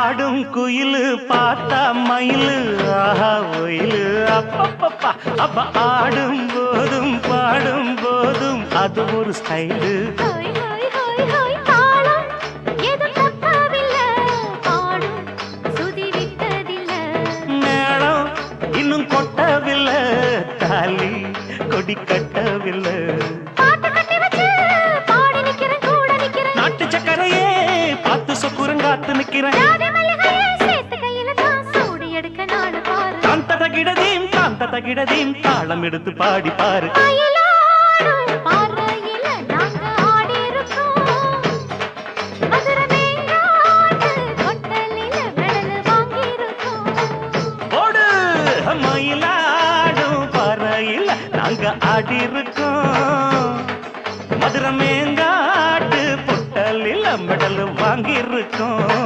ஆடும் குயிலு பார்த்தா மயிலு ஆஹா ஒயிலு அப்பப்பப்பா அப்ப ஆடும் போதும் பாடும் போதும் அது ஒரு ஸ்டைலு ஹோய் ஹோய் ஹோய் ஹோய் தாளம் ஏதோ தப்பாவில்ல பாடும் சுதி விட்டதில்ல மேளம் இன்னும் கொட்டவில்லை தாலி கொடி கட்டவில்லை பாட்டு கட்டி வச்சு பாடி நிக்கிறேன் கூட நிக்கிறேன் நாட்டு சக்கரையே பார்த்து சொக்குரங்காத்து நிக்கிறேன் ஜாதி மல்லிகையே சேர்த்து கையில தான் சூடு எடுக்க நாடு பாரு காந்த தகிடதீம் தாளம் எடுத்து பாடி பாரு மயிலாடும் பார்வையில நாங்க ஆடி இருக்கோம் மதுரை மேங்காட்டு கொட்டலில மெடல் வாங்கி இருக்கோம் ஓடு மயிலாடும் பறையில் நாங்க ஆடி இருக்கோம்